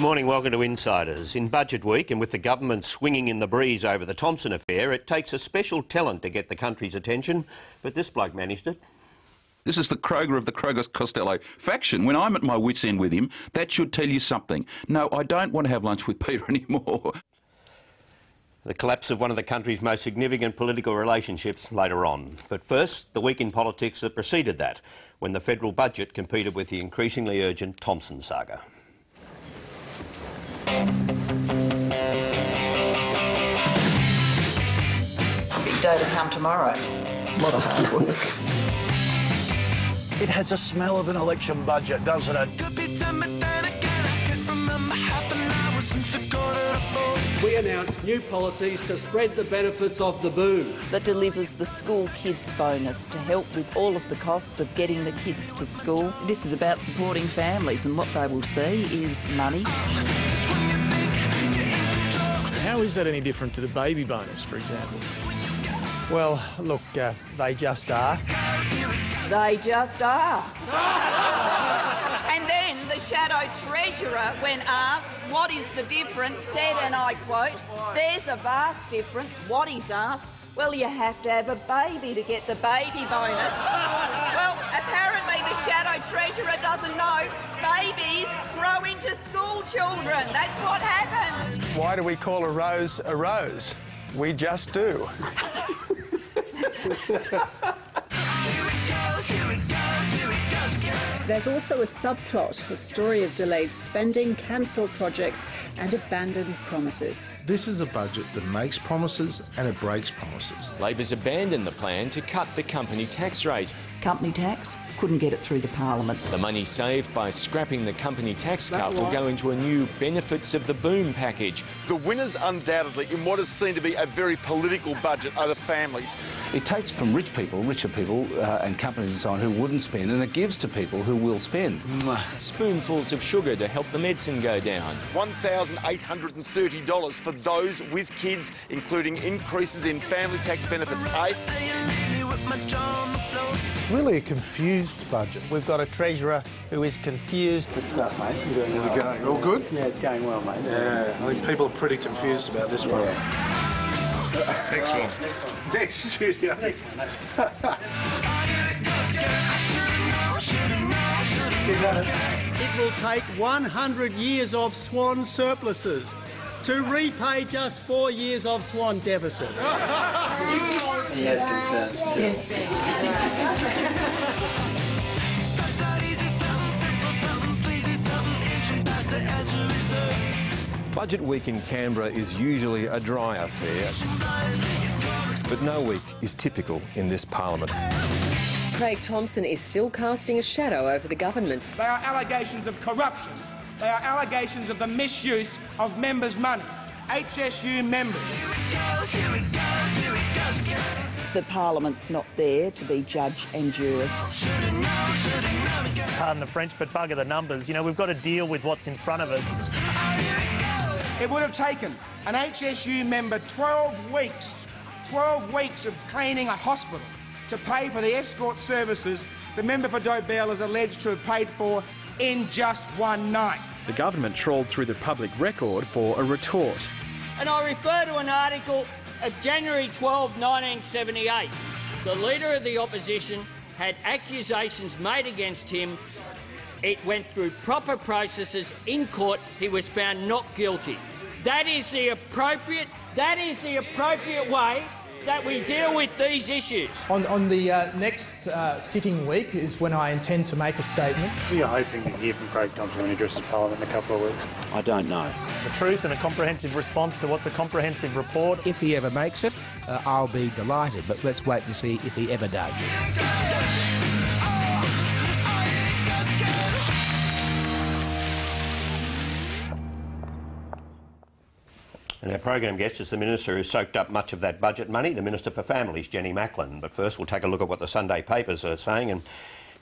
morning, welcome to Insiders. In Budget Week, and with the government swinging in the breeze over the Thompson affair, it takes a special talent to get the country's attention, but this bloke managed it. This is the Kroger of the Kroger-Costello faction. When I'm at my wit's end with him, that should tell you something. No, I don't want to have lunch with Peter anymore. The collapse of one of the country's most significant political relationships later on. But first, the week in politics that preceded that, when the federal budget competed with the increasingly urgent Thompson saga. Big day to come tomorrow. A lot of hard work. It has a smell of an election budget, doesn't it? We announced new policies to spread the benefits of the boom. That delivers the school kids bonus to help with all of the costs of getting the kids to school. This is about supporting families, and what they will see is money. How is that any different to the baby bonus, for example? Well, look, they just are. They just are. And then the Shadow Treasurer, when asked what is the difference, said, and I quote, "There's a vast difference." What he's asked, well, you have to have a baby to get the baby bonus. Well, apparently the Shadow Treasurer doesn't know babies grow into school children. That's what happens. Why do we call a rose a rose? We just do. There's also a subplot, a story of delayed spending, cancelled projects and abandoned promises. This is a budget that makes promises and it breaks promises. Labor's abandoned the plan to cut the company tax rate. Company tax? Couldn't get it through the Parliament. The money saved by scrapping the company tax cut will go into a new benefits of the boom package. The winners undoubtedly in what is seen to be a very political budget are the families. It takes from rich people, richer people and companies and so on who wouldn't spend, and it gives to people who will spend. Spoonfuls of sugar to help the medicine go down. $1,830 for those with kids, including increases in family tax benefits. It's really a confused budget. We've got a Treasurer who is confused. Good stuff, mate. How's it going? All good? Yeah, it's going well, mate. Yeah, I think people are pretty confused about this one. Next one. Next studio. Next one. It will take 100 years of Swan surpluses to repay just 4 years of Swan deficits. He has concerns too. Budget week in Canberra is usually a dry affair, but no week is typical in this parliament. Craig Thompson is still casting a shadow over the government. They are allegations of corruption. They are allegations of the misuse of members' money. HSU members. The Parliament's not there to be judge and jury. Pardon the French, but bugger the numbers. You know, we've got to deal with what's in front of us. It would have taken an HSU member 12 weeks of cleaning a hospital to pay for the escort services the member for Dobell is alleged to have paid for in just one night. The government trawled through the public record for a retort. And I refer to an article of January 12, 1978. The Leader of the Opposition had accusations made against him. It went through proper processes in court. He was found not guilty. That is the appropriate way that we deal with these issues. On the next sitting week is when I intend to make a statement. We are hoping to hear from Craig Thompson when he addresses Parliament in a couple of weeks. I don't know. The truth and a comprehensive response to what's a comprehensive report. If he ever makes it, I'll be delighted, but let's wait and see if he ever does. And our program guest is the Minister who soaked up much of that budget money, the Minister for Families, Jenny Macklin. But first we'll take a look at what the Sunday papers are saying. And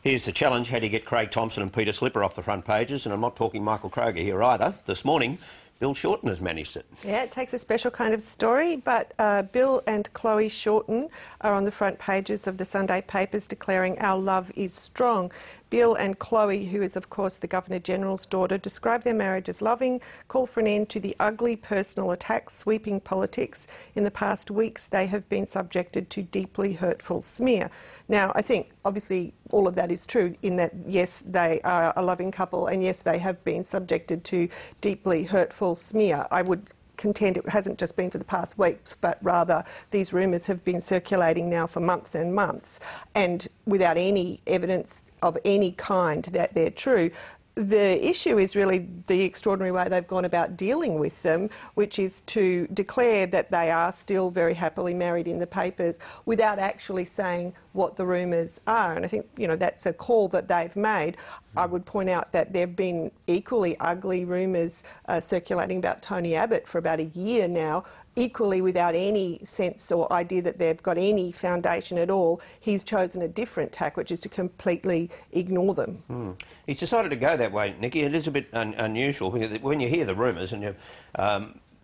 here's the challenge: how do you get Craig Thompson and Peter Slipper off the front pages? And I'm not talking Michael Kroger here either. This morning, Bill Shorten has managed it. Yeah, it takes a special kind of story, but Bill and Chloe Shorten are on the front pages of the Sunday papers declaring our love is strong. Bill and Chloe, who is of course the Governor-General's daughter, describe their marriage as loving, call for an end to the ugly personal attacks sweeping politics. In the past weeks they have been subjected to deeply hurtful smear. Now, I think obviously all of that is true in that, yes, they are a loving couple and yes, they have been subjected to deeply hurtful smear. I would contend it hasn't just been for the past weeks, but rather these rumours have been circulating now for months and months, and without any evidence of any kind that they're true. The issue is really the extraordinary way they've gone about dealing with them, which is to declare that they are still very happily married in the papers without actually saying what the rumours are. And I think, you know, that's a call that they've made. I would point out that there have been equally ugly rumours circulating about Tony Abbott for about a year now, equally without any sense or idea that they've got any foundation at all. He's chosen a different tack, which is to completely ignore them. He's decided to go that way, Nikki. It is a bit unusual when you hear the rumours, and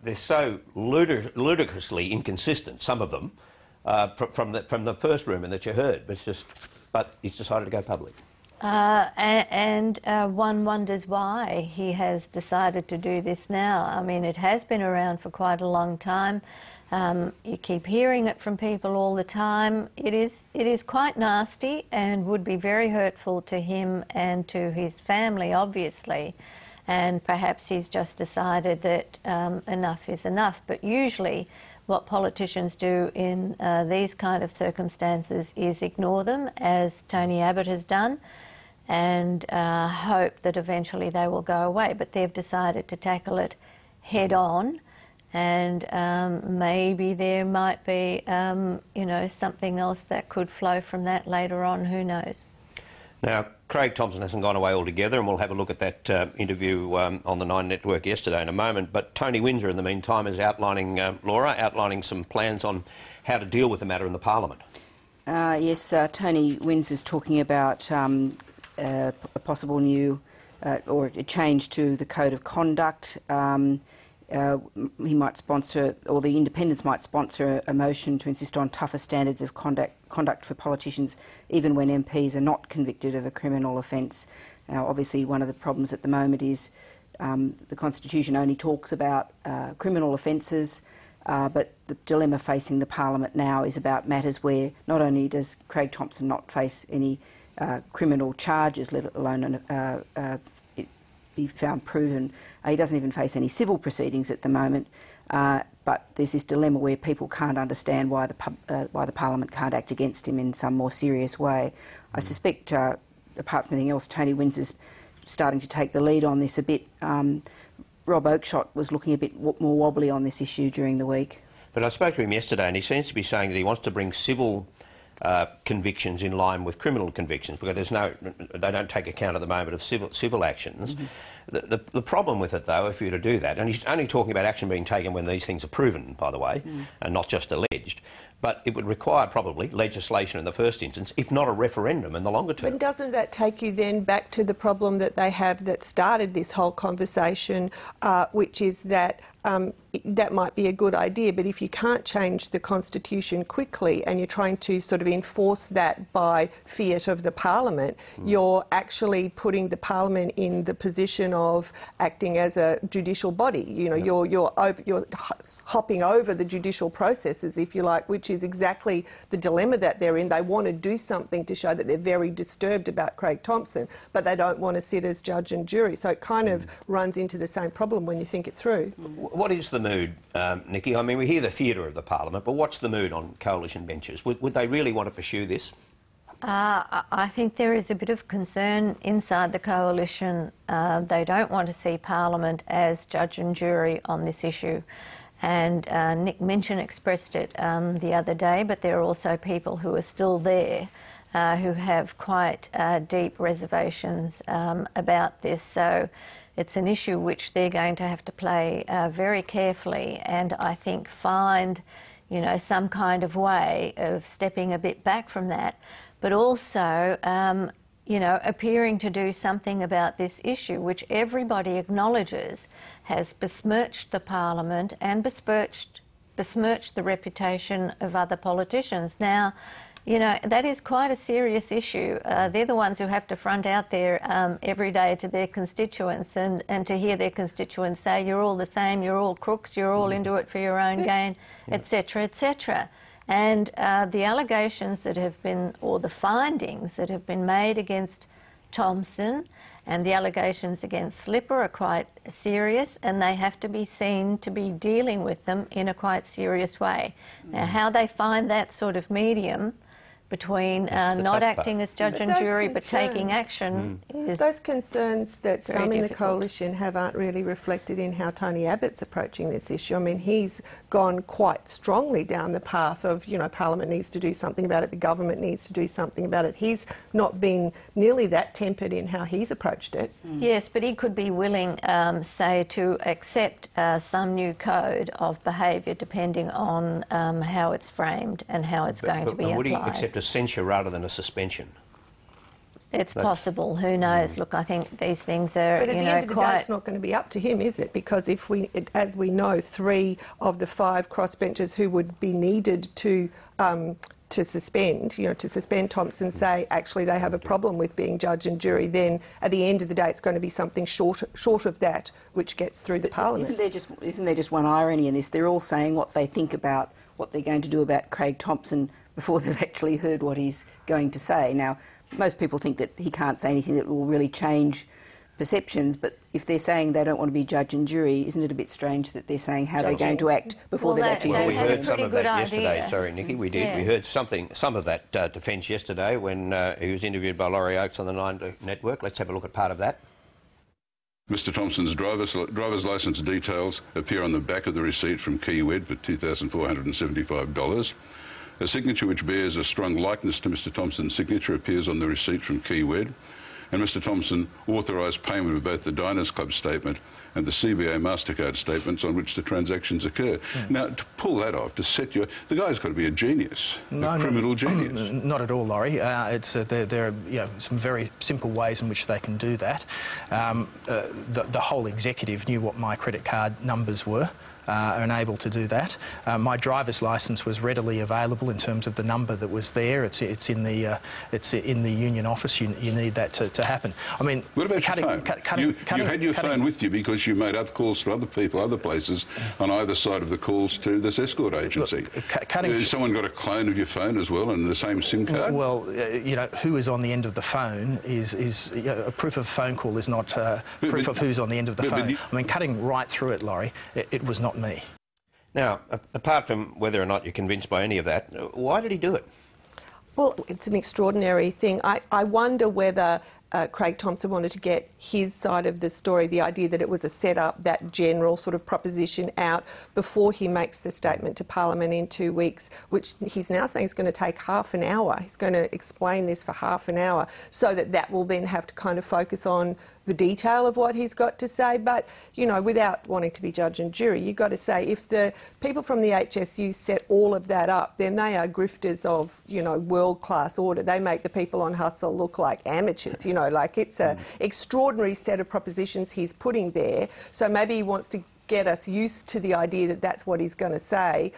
they're so ludicrously inconsistent, some of them, from the first rumour that you heard. But he's decided to go public. One wonders why he has decided to do this now. I mean, it has been around for quite a long time. You keep hearing it from people all the time. It is quite nasty and would be very hurtful to him and to his family, obviously. And perhaps he's just decided that enough is enough. But usually what politicians do in these kind of circumstances is ignore them, as Tony Abbott has done, and hope that eventually they will go away. But they've decided to tackle it head on, and maybe there might be, you know, something else that could flow from that later on, who knows. Now, Craig Thomson hasn't gone away altogether, and we'll have a look at that interview on the Nine Network yesterday in a moment. But Tony Windsor, in the meantime, is outlining, Laura, outlining some plans on how to deal with the matter in the Parliament. Yes, Tony Windsor's talking about a possible new or a change to the Code of Conduct. He might sponsor, or the Independents might sponsor, a motion to insist on tougher standards of conduct for politicians, even when MPs are not convicted of a criminal offence. Now, obviously, one of the problems at the moment is the Constitution only talks about criminal offences, but the dilemma facing the Parliament now is about matters where not only does Craig Thomson not face any criminal charges, let alone it be found proven. He doesn't even face any civil proceedings at the moment, but there's this dilemma where people can't understand why the Parliament can't act against him in some more serious way. I suspect, apart from anything else, Tony Windsor's starting to take the lead on this a bit. Rob Oakeshott was looking a bit more wobbly on this issue during the week. But I spoke to him yesterday, and he seems to be saying that he wants to bring civil convictions in line with criminal convictions, because they don't take account at the moment of civil actions. The problem with it, though, if you were to do that, and he's only talking about action being taken when these things are proven, by the way, and not just alleged, but it would require probably legislation in the first instance, if not a referendum in the longer term. But doesn't that take you then back to the problem that they have that started this whole conversation, which is that that might be a good idea, but if you can't change the Constitution quickly and you're trying to sort of enforce that by fiat of the Parliament, you're actually putting the Parliament in the position of acting as a judicial body. You know, you're hopping over the judicial processes, if you like, which is exactly the dilemma that they're in. They want to do something to show that they're very disturbed about Craig Thomson, but they don't want to sit as judge and jury. So it kind of runs into the same problem when you think it through. What is the mood, Nikki? I mean, we hear the theatre of the Parliament, but what's the mood on coalition benches? Would they really want to pursue this? I think there is a bit of concern inside the coalition. They don't want to see Parliament as judge and jury on this issue. And Nick Minchin expressed it the other day, but there are also people who are still there who have quite deep reservations about this. So it's an issue which they're going to have to play very carefully, and I think find, you know, some kind of way of stepping a bit back from that, but also, you know, appearing to do something about this issue, which everybody acknowledges has besmirched the Parliament and besmirched the reputation of other politicians. Now, You know, that is quite a serious issue. They're the ones who have to front out there every day to their constituents and to hear their constituents say, you're all the same, you're all crooks, you're all into it for your own gain, etc., etc. And the allegations that have been, or the findings that have been made against Thomson and the allegations against Slipper are quite serious, and they have to be seen to be dealing with them in a quite serious way. Now, how they find that sort of medium between not acting as judge and jury but taking action is those concerns that very some in the difficult. coalition have aren't really reflected in how Tony Abbott's approaching this issue. I mean, he's gone quite strongly down the path of, you know, Parliament needs to do something about it, the government needs to do something about it. He's not been nearly that tempered in how he's approached it. Yes, but he could be willing, say, to accept some new code of behaviour depending on how it's framed and how it's going to be applied. Would he accept a censure rather than a suspension? It's possible. Who knows? Look, I think these things are, But at you the know, end of the day, quite. it's not going to be up to him, is it? Because if as we know, 3 of the 5 crossbenchers who would be needed to suspend, you know, to suspend Thomson, say actually they have a problem with being judge and jury, then at the end of the day it's going to be something short of that which gets through the Parliament. Isn't there just one irony in this? They're all saying what they think about what they're going to do about Craig Thomson before they've actually heard what he's going to say. Now, most people think that he can't say anything that will really change perceptions, but if they're saying they don't want to be judge and jury, isn't it a bit strange that they're saying how they're going to act before they've actually heard? Well, we heard some of that yesterday. idea. Sorry, Nikki, we did. Yeah. We heard some of that defence yesterday when he was interviewed by Laurie Oakes on the Nine Network. Let's have a look at part of that. Mr Thomson's driver's licence details appear on the back of the receipt from Kiewed for $2,475. A signature which bears a strong likeness to Mr Thomson's signature appears on the receipt from Kiewed, and Mr Thomson authorised payment of both the Diners Club statement and the CBA MasterCard statements on which the transactions occur. Now, to pull that off, to set your... The guy's got to be a genius, a criminal genius. Not at all, Laurie. There are some very simple ways in which they can do that. The whole executive knew what my credit card numbers were. And able to do that. My driver's licence was readily available in terms of the number that was there. It's in the union office. You need that to happen. I mean, what about your phone? You had your phone with you because you made other calls to other people, other places, on either side of the calls to this escort agency. Look, someone got a clone of your phone as well and the same SIM card? Well, who is on the end of the phone is a proof of a phone call is not proof of who's on the end of the phone. I mean, cutting right through it, Laurie, it was not me. Now, apart from whether or not you're convinced by any of that, why did he do it? Well, it's an extraordinary thing. I wonder whether Craig Thomson wanted to get his side of the story, the idea that it was a set-up, that general sort of proposition out before he makes the statement to Parliament in 2 weeks, which he's now saying is going to take half an hour. He's going to explain this for half an hour so that will then have to kind of focus on the detail of what he's got to say. But, you know, without wanting to be judge and jury, you've got to say if the people from the HSU set all of that up, then they are grifters of, you know, world-class order. They make the people on Hustle look like amateurs, you know, like it's an extraordinary set of propositions he's putting there. So maybe he wants to get us used to the idea that that's what he's going to say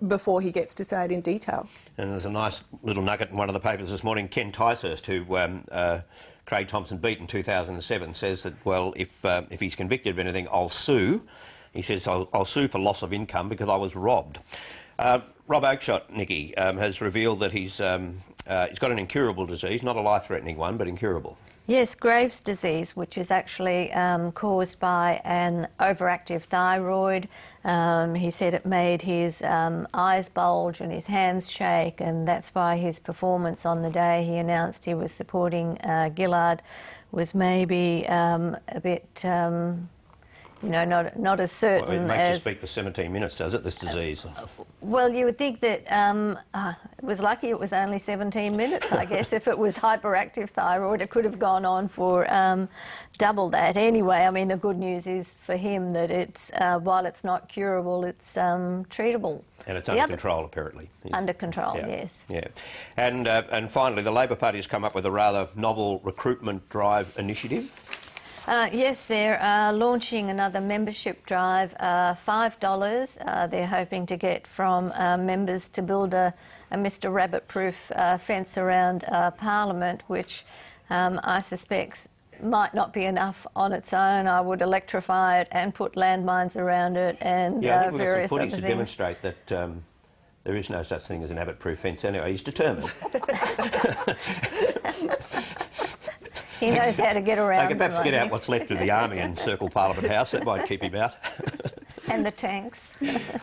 before he gets to say it in detail. And there's a nice little nugget in one of the papers this morning. Ken Ticehurst, who Craig Thomson beat in 2007, says that, well, if he's convicted of anything, I'll sue. He says, I'll sue for loss of income because I was robbed. Rob Oakeshott, Nikki, has revealed that he's got an incurable disease, not a life-threatening one, but incurable. Yes, Graves' disease, which is actually caused by an overactive thyroid. He said it made his eyes bulge and his hands shake, and that's why his performance on the day he announced he was supporting Gillard was maybe a bit... not as certain Well, it makes as... you speak for 17 minutes, does it, this disease? Well, you would think that it was lucky it was only 17 minutes, I guess. If it was hyperactive thyroid, it could have gone on for double that. Anyway, I mean, the good news is for him that it's, while it's not curable, it's treatable. And it's under control, apparently. Under control, yeah. yes. Yeah. And finally, the Labor Party has come up with a rather novel recruitment drive initiative. Yes, they're launching another membership drive, $5. They're hoping to get from members to build a Mr Rabbit-proof fence around Parliament, which I suspect might not be enough on its own. I would electrify it and put landmines around it and I think we've got some various footage other to things. demonstrate that there is no such thing as an Abbott-proof fence. Anyway, he's determined. He knows how to get around. They could perhaps get out what's left of the army and circle Parliament House. That might keep him out. And the tanks.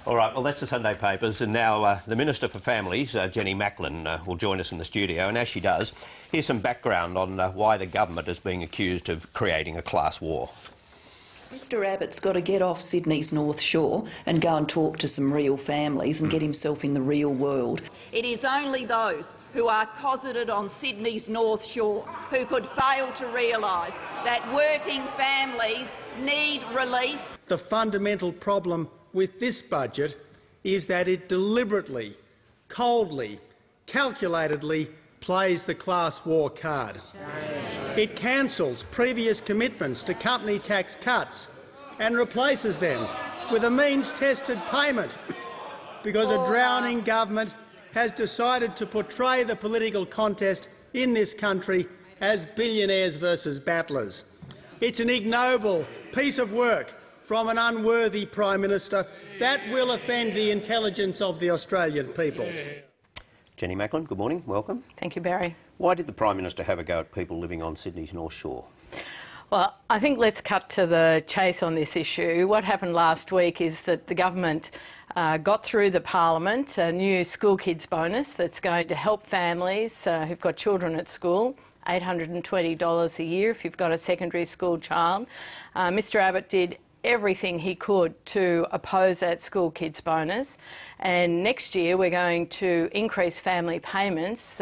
All right, well, that's the Sunday papers. And now the Minister for Families, Jenny Macklin, will join us in the studio. And as she does, here's some background on why the government is being accused of creating a class war. Mr Abbott's got to get off Sydney's North Shore and go and talk to some real families and get himself in the real world. It is only those who are cosseted on Sydney's North Shore who could fail to realise that working families need relief. The fundamental problem with this budget is that it deliberately, coldly, calculatedly plays the class war card. It cancels previous commitments to company tax cuts and replaces them with a means-tested payment because a drowning government has decided to portray the political contest in this country as billionaires versus battlers. It's an ignoble piece of work from an unworthy Prime Minister that will offend the intelligence of the Australian people. Jenny Macklin, good morning. Welcome. Thank you, Barry. Why did the Prime Minister have a go at people living on Sydney's North Shore? Well, I think let's cut to the chase on this issue. What happened last week is that the government got through the Parliament a new school kids bonus that's going to help families who've got children at school, $820 a year if you've got a secondary school child. Mr Abbott did everything he could to oppose that school kids bonus, and next year we're going to increase family payments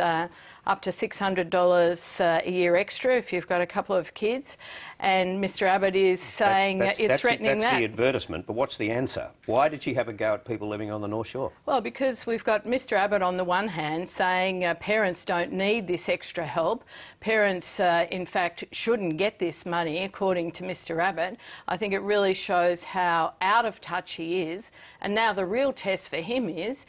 up to $600 a year extra if you've got a couple of kids, and Mr Abbott is saying it's threatening that. That's the advertisement, but what's the answer? Why did she have a go at people living on the North Shore? Well, because we've got Mr Abbott on the one hand saying parents don't need this extra help. Parents, in fact, shouldn't get this money, according to Mr Abbott. I think it really shows how out of touch he is. And now the real test for him is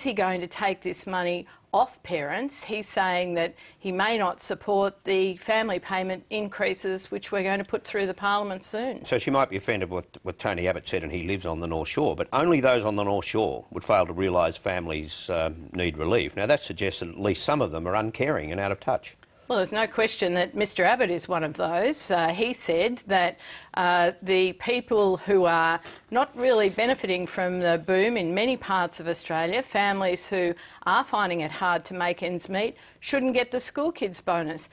he going to take this money off parents? He's saying that he may not support the family payment increases which we're going to put through the Parliament soon. So she might be offended with what Tony Abbott said, and he lives on the North Shore, but only those on the North Shore would fail to realise families need relief. Now that suggests that at least some of them are uncaring and out of touch. Well, there's no question that Mr Abbott is one of those. He said that the people who are not really benefiting from the boom in many parts of Australia, families who are finding it hard to make ends meet, shouldn't get the school kids bonus.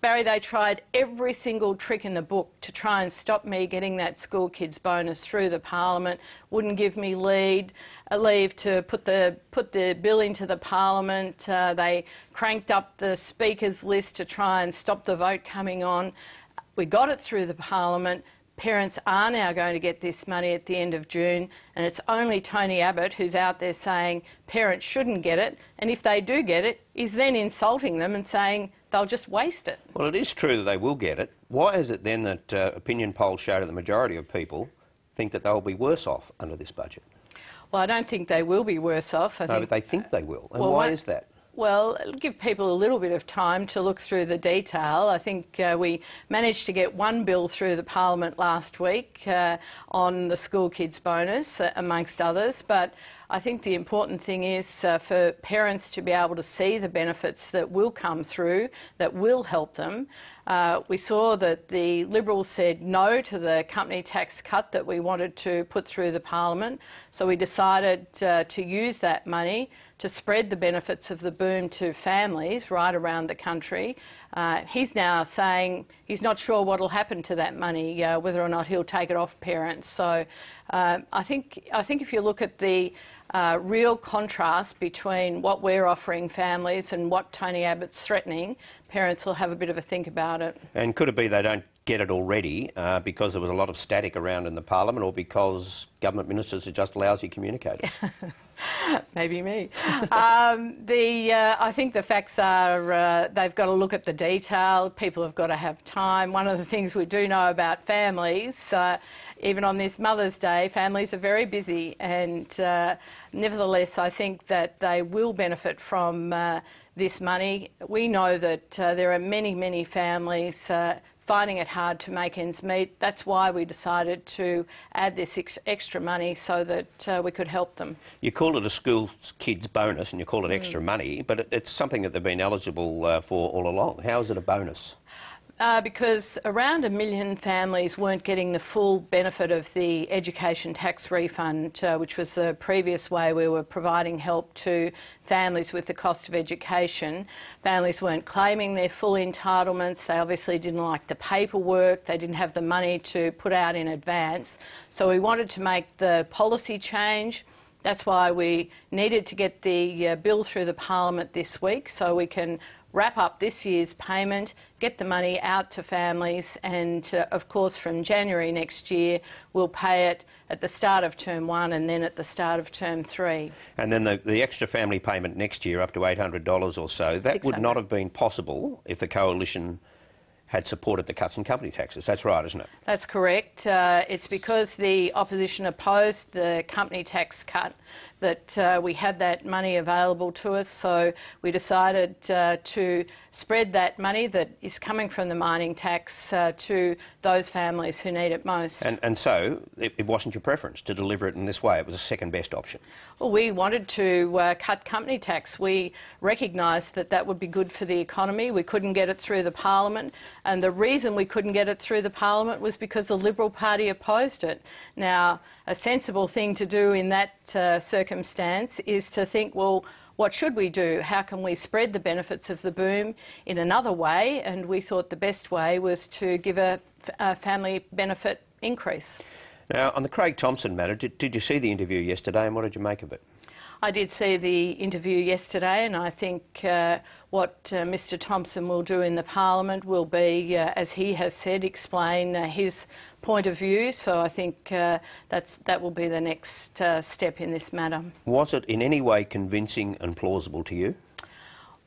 Barry, they tried every single trick in the book to try and stop me getting that school kids bonus through the Parliament, wouldn't give me leave to put the bill into the Parliament. They cranked up the Speaker's list to try and stop the vote coming on. We got it through the Parliament. Parents are now going to get this money at the end of June, and it's only Tony Abbott who's out there saying parents shouldn't get it, and if they do get it, he's then insulting them and saying they'll just waste it. Well, it is true that they will get it. Why is it then that opinion polls show that the majority of people think that they'll be worse off under this budget? Well, I don't think they will be worse off. No, but they think they will. And why is that? Well, give people a little bit of time to look through the detail. I think we managed to get one bill through the Parliament last week on the school kids bonus, amongst others, but I think the important thing is for parents to be able to see the benefits that will come through, that will help them. We saw that the Liberals said no to the company tax cut that we wanted to put through the Parliament, so we decided to use that money to spread the benefits of the boom to families right around the country. He's now saying he's not sure what will happen to that money, whether or not he'll take it off parents. So I think if you look at the real contrast between what we're offering families and what Tony Abbott's threatening, parents will have a bit of a think about it. And could it be they don't get it already because there was a lot of static around in the Parliament, or because government ministers are just lousy communicators? Maybe me. I think the facts are they've got to look at the detail. People have got to have time. One of the things we do know about families, even on this Mother's Day, families are very busy, and nevertheless I think that they will benefit from this money. We know that there are many, many families finding it hard to make ends meet. That's why we decided to add this extra money so that we could help them. You call it a school kids bonus and you call it extra money, but it's something that they've been eligible for all along. How is it a bonus? Because around 1 million families weren't getting the full benefit of the education tax refund, which was the previous way we were providing help to families with the cost of education. Families weren't claiming their full entitlements. They obviously didn't like the paperwork. They didn't have the money to put out in advance. So we wanted to make the policy change. That's why we needed to get the bill through the Parliament this week so we can wrap up this year's payment, get the money out to families, and of course from January next year we'll pay it at the start of term 1 and then at the start of term 3. And then the extra family payment next year up to $800 or so, that would not have been possible if the Coalition had supported the cuts in company taxes. That's right, isn't it? That's correct. It's because the opposition opposed the company tax cut that we had that money available to us, so we decided to spread that money that is coming from the mining tax to those families who need it most. And so it wasn't your preference to deliver it in this way. It was a second best option. Well, we wanted to cut company tax. We recognised that that would be good for the economy. We couldn't get it through the Parliament, and the reason we couldn't get it through the Parliament was because the Liberal Party opposed it. Now, a sensible thing to do in that circumstance is to think, well, what should we do? How can we spread the benefits of the boom in another way? And we thought the best way was to give a family benefit increase. Now, on the Craig Thomson matter, did you see the interview yesterday and what did you make of it? I did see the interview yesterday, and I think what Mr Thomson will do in the Parliament will be, as he has said, explain his point of view. So I think that will be the next step in this matter. Was it in any way convincing and plausible to you?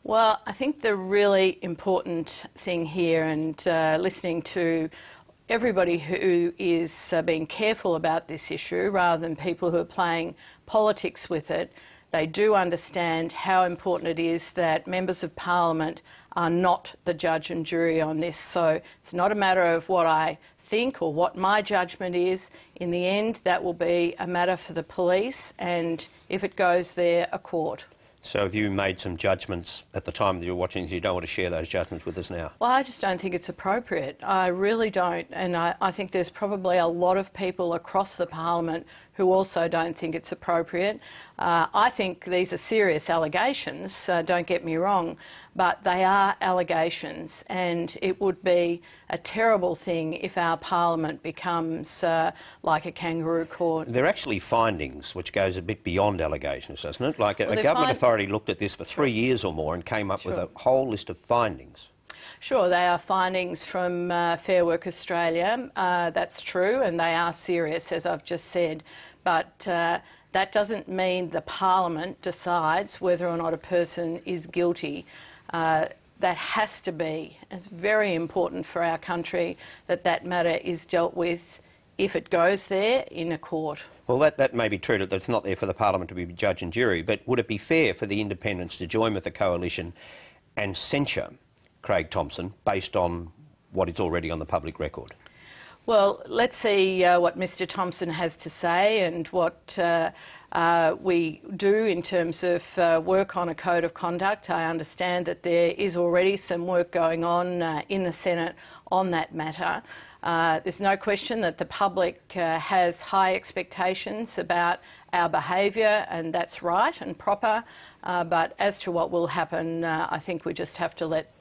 Well, I think the really important thing here, and listening to everybody who is being careful about this issue rather than people who are playing politics with it, they do understand how important it is that members of Parliament are not the judge and jury on this. So it's not a matter of what I think or what my judgment is. In the end, that will be a matter for the police, and if it goes there, a court. So have you made some judgments at the time that you were watching this? You don't want to share those judgments with us now? Well, I just don't think it's appropriate. I really don't. And I think there's probably a lot of people across the Parliament who also don't think it's appropriate. I think these are serious allegations, don't get me wrong, but they are allegations, and it would be a terrible thing if our Parliament becomes like a kangaroo court. They're actually findings, which goes a bit beyond allegations, doesn't it? Like a government authority looked at this for 3 years or more and came up with a whole list of findings. Sure, they are findings from Fair Work Australia, that's true, and they are serious, as I've just said. But that doesn't mean the Parliament decides whether or not a person is guilty. That has to be, it's very important for our country that that matter is dealt with, if it goes there, in a court. Well, that may be true, that it's not there for the Parliament to be judge and jury, but would it be fair for the independents to join with the Coalition and censure Craig Thomson based on what is already on the public record? Well, let's see what Mr Thomson has to say and what we do in terms of work on a code of conduct. I understand that there is already some work going on in the Senate on that matter. There's no question that the public has high expectations about our behaviour, and that's right and proper. But as to what will happen, I think we just have to let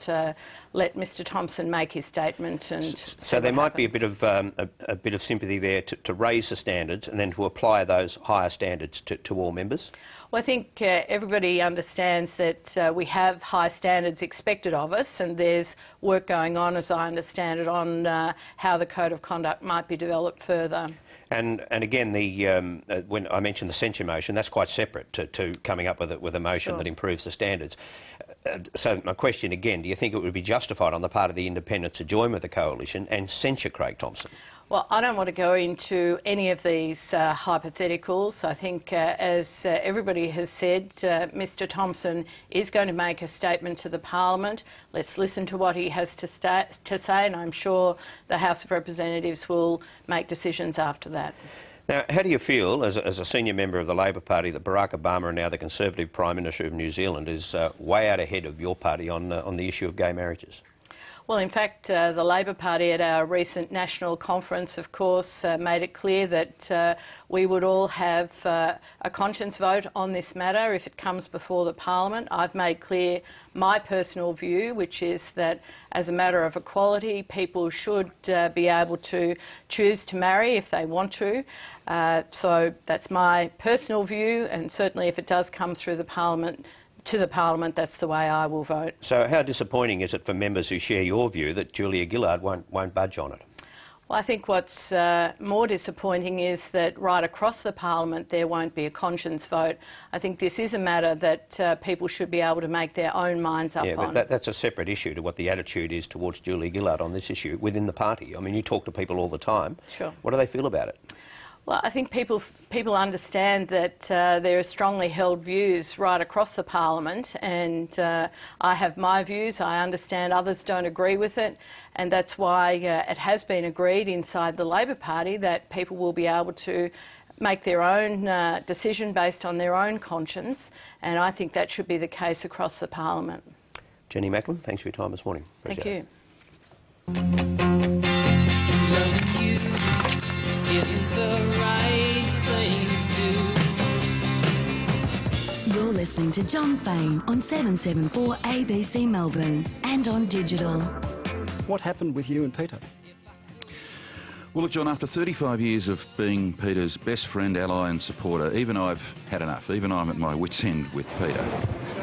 Mr Thomson make his statement. And so there might be a bit of sympathy there to raise the standards and then to apply those higher standards to all members. Well, I think everybody understands that we have high standards expected of us, and there's work going on, as I understand it, on how the code of conduct might be developed further. And again, when I mentioned the censure motion, that's quite separate to coming up with a motion that improves the standards. So my question again, do you think it would be justified on the part of the independents to join with the coalition and censure Craig Thomson? Well, I don't want to go into any of these hypotheticals. I think, as everybody has said, Mr Thomson is going to make a statement to the Parliament. Let's listen to what he has to say, and I'm sure the House of Representatives will make decisions after that. Now, how do you feel, as a senior member of the Labor Party, that Barack Obama, and now the Conservative Prime Minister of New Zealand, is way out ahead of your party on the issue of gay marriages? Well, in fact, the Labor Party at our recent national conference, of course, made it clear that we would all have a conscience vote on this matter if it comes before the Parliament. I've made clear my personal view, which is that as a matter of equality, people should be able to choose to marry if they want to. So that's my personal view, and certainly if it does come through the Parliament, that's the way I will vote. So how disappointing is it for members who share your view that Julia Gillard won't budge on it? Well, I think what's more disappointing is that right across the Parliament there won't be a conscience vote. I think this is a matter that people should be able to make their own minds up on. Yeah, but that's a separate issue to what the attitude is towards Julia Gillard on this issue within the party. I mean, you talk to people all the time. Sure. What do they feel about it? Well, I think people understand that there are strongly held views right across the Parliament, and I have my views. I understand others don't agree with it, and that's why it has been agreed inside the Labor Party that people will be able to make their own decision based on their own conscience, and I think that should be the case across the Parliament. Jenny Macklin, thanks for your time this morning. Appreciate Loving you isn't the right thing to do. You're listening to John Fain on 774 ABC Melbourne and on digital. What happened with you and Peter? Well, look, John, after 35 years of being Peter's best friend, ally and supporter, even I've had enough. Even I'm at my wit's end with Peter.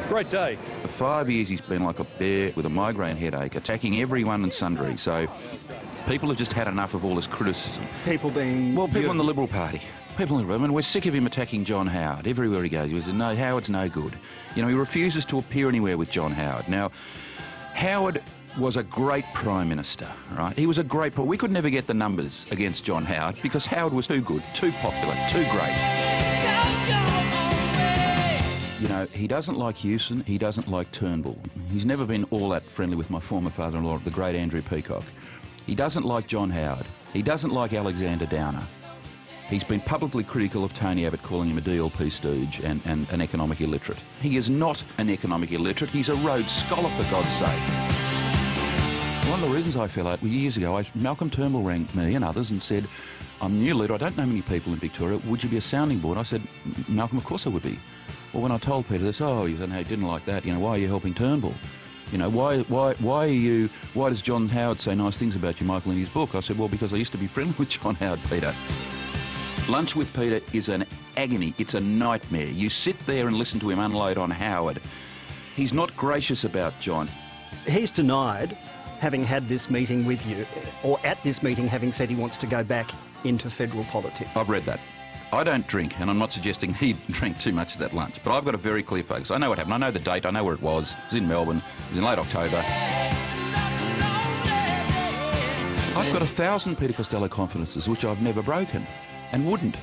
Great day. For 5 years he's been like a bear with a migraine headache, attacking everyone and sundry. So people have just had enough of all this criticism. People being... Well, people in the Liberal Party. People in the... I mean, we're sick of him attacking John Howard. Everywhere he goes, he says, no, Howard's no good. You know, he refuses to appear anywhere with John Howard. Now, Howard was a great Prime Minister, right? He was a great... We could never get the numbers against John Howard because Howard was too good, too popular, too great. You know, he doesn't like Hewson, he doesn't like Turnbull. He's never been all that friendly with my former father-in-law, the great Andrew Peacock. He doesn't like John Howard. He doesn't like Alexander Downer. He's been publicly critical of Tony Abbott, calling him a DLP stooge and an economic illiterate. He is not an economic illiterate, he's a Rhodes Scholar, for God's sake. One of the reasons I fell out years ago, Malcolm Turnbull rang me and others and said, I'm new leader, I don't know many people in Victoria, would you be a sounding board? I said, Malcolm, of course I would be. Well, when I told Peter this, oh, he said, no, he didn't like that, you know, why are you helping Turnbull? You know, why does John Howard say nice things about you, Michael, in his book? I said, well, because I used to be friendly with John Howard, Peter. Lunch with Peter is an agony. It's a nightmare. You sit there and listen to him unload on Howard. He's not gracious about John. He's denied having had this meeting with you, or at this meeting having said he wants to go back into federal politics. I've read that. I don't drink, and I'm not suggesting he drank too much of that lunch, but I've got a very clear focus. I know what happened. I know the date. I know where it was. It was in Melbourne. It was in late October. I've got 1,000 Peter Costello confidences, which I've never broken, and wouldn't.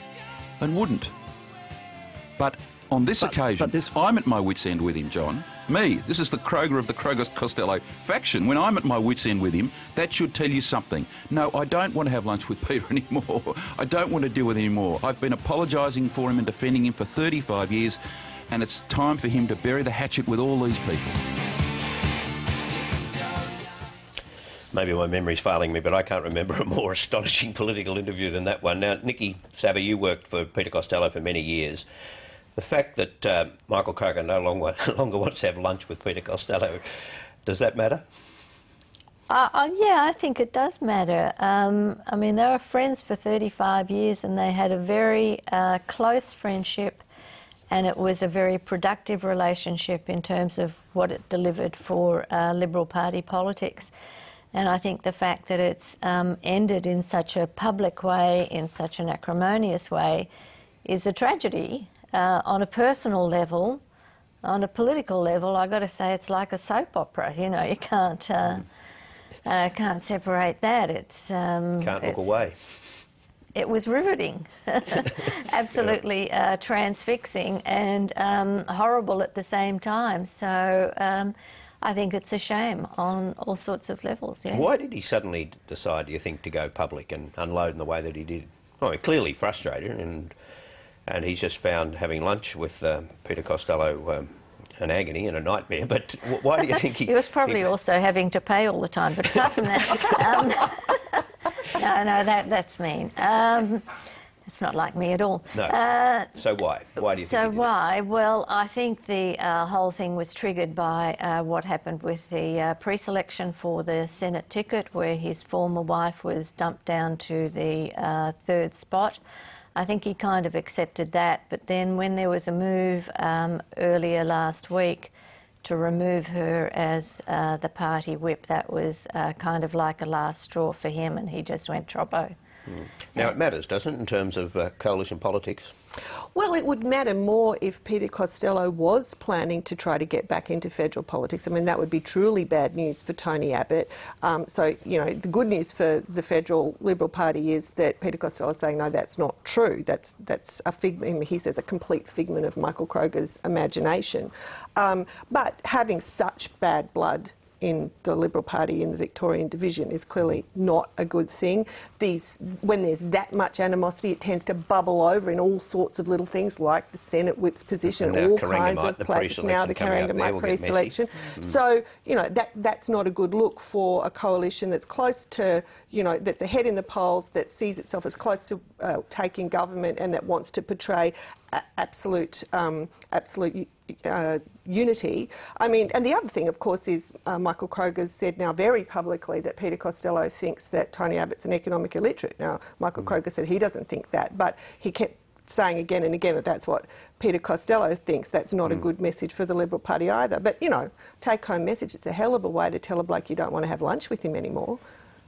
But on this occasion, I'm at my wit's end with him, John. Me, this is the Kroger of the Kroger-Costello faction. When I'm at my wit's end with him, that should tell you something. No, I don't want to have lunch with Peter anymore. I don't want to deal with him anymore. I've been apologising for him and defending him for 35 years, and it's time for him to bury the hatchet with all these people. Maybe my memory's failing me, but I can't remember a more astonishing political interview than that one. Now, Nikki Sava, you worked for Peter Costello for many years. The fact that Michael Kroger no longer wants to have lunch with Peter Costello, does that matter? Yeah, I think it does matter. I mean, they were friends for 35 years and they had a very close friendship, and it was a very productive relationship in terms of what it delivered for Liberal Party politics. And I think the fact that it's ended in such a public way, in such an acrimonious way, is a tragedy. On a personal level, on a political level, I've got to say it's like a soap opera. You know, you can't separate that. It's can't look away. It was riveting, absolutely transfixing and horrible at the same time. So I think it's a shame on all sorts of levels. Yeah. Why did he suddenly decide, do you think, to go public and unload in the way that he did? Well, clearly frustrated, and he's just found having lunch with Peter Costello an agony and a nightmare. But why do you think he... He was probably also having to pay all the time, but apart from that... no, that's mean. It's not like me at all. No. So why? Why do you think So he did why? Well, I think the whole thing was triggered by what happened with the pre-selection for the Senate ticket, where his former wife was dumped down to the third spot. I think he kind of accepted that, but then when there was a move earlier last week to remove her as the party whip, that was kind of like a last straw for him, and he just went troppo. Now, it matters, doesn't it, in terms of coalition politics? Well, it would matter more if Peter Costello was planning to try to get back into federal politics. I mean, that would be truly bad news for Tony Abbott. So, you know, the good news for the federal Liberal Party is that Peter Costello is saying, no, that's not true. That's a figment, he says, a complete figment of Michael Kroger's imagination. But having such bad blood in the Liberal Party in the Victorian division is clearly not a good thing. When there's that much animosity, it tends to bubble over in all sorts of little things, like the Senate whip's position, all kinds of places. Now the Karangamite pre-selection. So, you know, that's not a good look for a coalition that's close to, you know, that's ahead in the polls, that sees itself as close to taking government, and that wants to portray absolute unity. I mean, and the other thing, of course, is Michael Kroger's said now very publicly that Peter Costello thinks that Tony Abbott's an economic illiterate. Now, Michael Kroger said he doesn't think that, but he kept saying again and again that that's what Peter Costello thinks. That's not a good message for the Liberal Party either. But, you know, take-home message, it's a hell of a way to tell a bloke you don't want to have lunch with him anymore.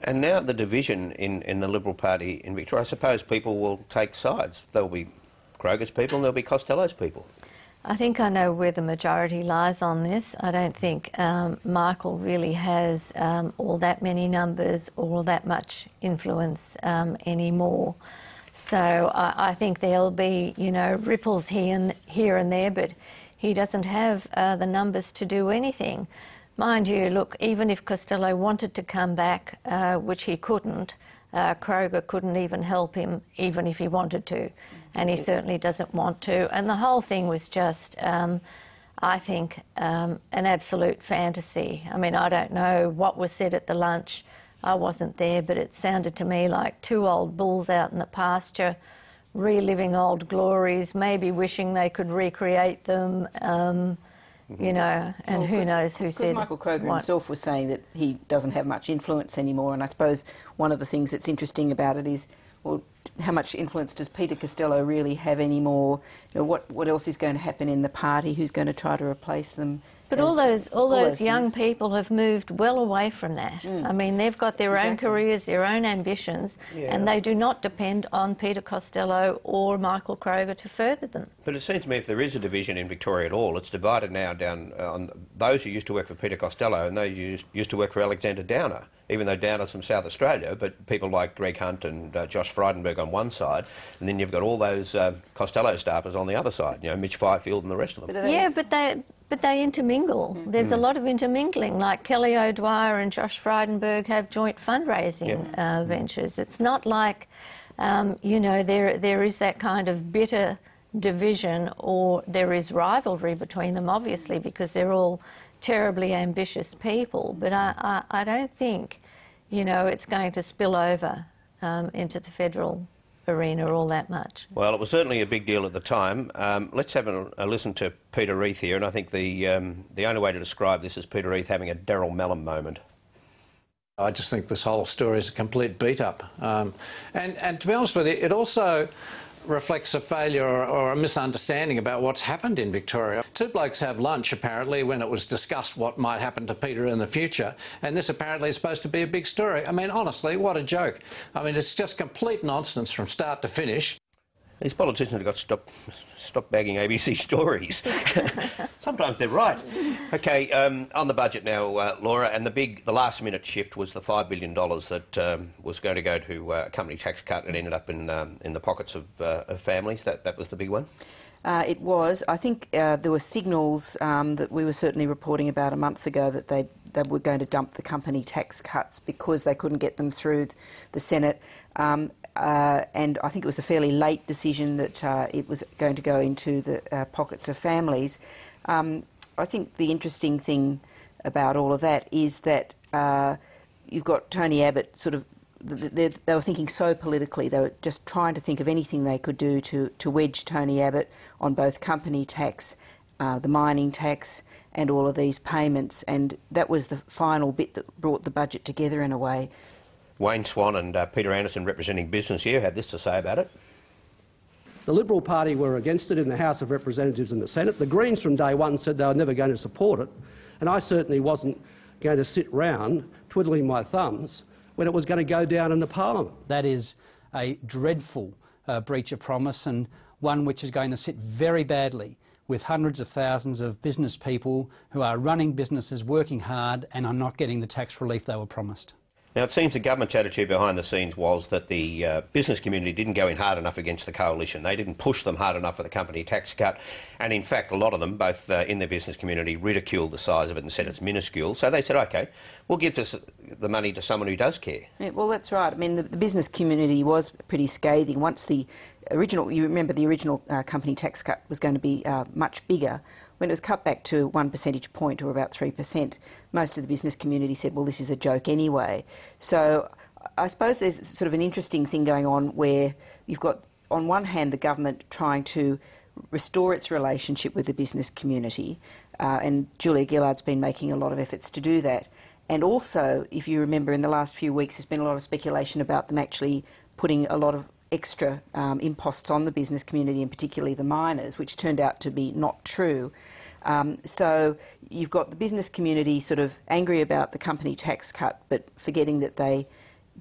And now the division in the Liberal Party in Victoria, I suppose people will take sides. There'll be Kroger's people and there'll be Costello's people. I think I know where the majority lies on this. I don't think Michael really has all that many numbers, all that much influence anymore. So I think there'll be, you know, ripples here and there, but he doesn't have the numbers to do anything. Mind you, look, even if Costello wanted to come back, which he couldn't, Kroger couldn't even help him, even if he wanted to, and he certainly doesn't want to. And the whole thing was just, I think, an absolute fantasy. I mean, I don't know what was said at the lunch. I wasn't there, but it sounded to me like two old bulls out in the pasture, reliving old glories, maybe wishing they could recreate them. You know, and well, who knows who said Michael Kroger himself was saying that he doesn't have much influence anymore, and I suppose one of the things that's interesting about it is, well, how much influence does Peter Costello really have anymore? You know, what else is going to happen in the party? Who's going to try to replace them? But all those young people have moved well away from that. I mean, they've got their own careers, their own ambitions, and they do not depend on Peter Costello or Michael Kroger to further them. But it seems to me if there is a division in Victoria at all, it's divided now down on those who used to work for Peter Costello and those who used to work for Alexander Downer, even though Downer's from South Australia, but people like Greg Hunt and Josh Frydenberg on one side, and then you've got all those Costello staffers on the other side, you know, Mitch Fifield and the rest of them. Yeah, but they intermingle. There's a lot of intermingling, like Kelly O'Dwyer and Josh Frydenberg have joint fundraising ventures. It's not like, you know, there is that kind of bitter division, or there is rivalry between them, obviously, because they're all terribly ambitious people. But I don't think, you know, it's going to spill over into the federal arena all that much. Well, it was certainly a big deal at the time. Let's have a listen to Peter Reith here, and I think the only way to describe this is Peter Reith having a Daryl Mellon moment. I just think this whole story is a complete beat-up. And to be honest with you, it also reflects a failure or a misunderstanding about what's happened in Victoria. Two blokes have lunch, apparently, when it was discussed what might happen to Peter in the future, and this apparently is supposed to be a big story. I mean, honestly, what a joke. I mean, it's just complete nonsense from start to finish. These politicians have got to stop bagging ABC stories. Sometimes they're right. OK, on the budget now, Laura, and the last-minute shift was the $5 billion that was going to go to a company tax cut and ended up in the pockets of families. That was the big one? It was. I think there were signals that we were certainly reporting about a month ago that they were going to dump the company tax cuts because they couldn't get them through the Senate. And I think it was a fairly late decision that it was going to go into the pockets of families. I think the interesting thing about all of that is that you've got Tony Abbott sort of, they were thinking so politically, they were just trying to think of anything they could do to wedge Tony Abbott on both company tax, the mining tax and all of these payments, and that was the final bit that brought the budget together in a way. Wayne Swan and Peter Anderson, representing business here, had this to say about it. The Liberal Party were against it in the House of Representatives and the Senate. The Greens from day one said they were never going to support it, and I certainly wasn't going to sit round twiddling my thumbs when it was going to go down in the Parliament. That is a dreadful breach of promise, and one which is going to sit very badly with hundreds of thousands of business people who are running businesses, working hard, and are not getting the tax relief they were promised. Now, it seems the government's attitude behind the scenes was that the business community didn't go in hard enough against the coalition. They didn't push them hard enough for the company tax cut. And in fact, a lot of them, both in the business community, ridiculed the size of it and said it's minuscule. So they said, OK, we'll give the money to someone who does care. Yeah, well, that's right. I mean, the business community was pretty scathing. Once the original, you remember the original company tax cut was going to be much bigger. When it was cut back to 1 percentage point, or about 3%, most of the business community said, well, this is a joke anyway. So I suppose there's sort of an interesting thing going on where you've got, on one hand, the government trying to restore its relationship with the business community, and Julia Gillard's been making a lot of efforts to do that. And also, if you remember, in the last few weeks, there's been a lot of speculation about them actually putting a lot of extra imposts on the business community, and particularly the miners, which turned out to be not true. So you've got the business community sort of angry about the company tax cut, but forgetting that they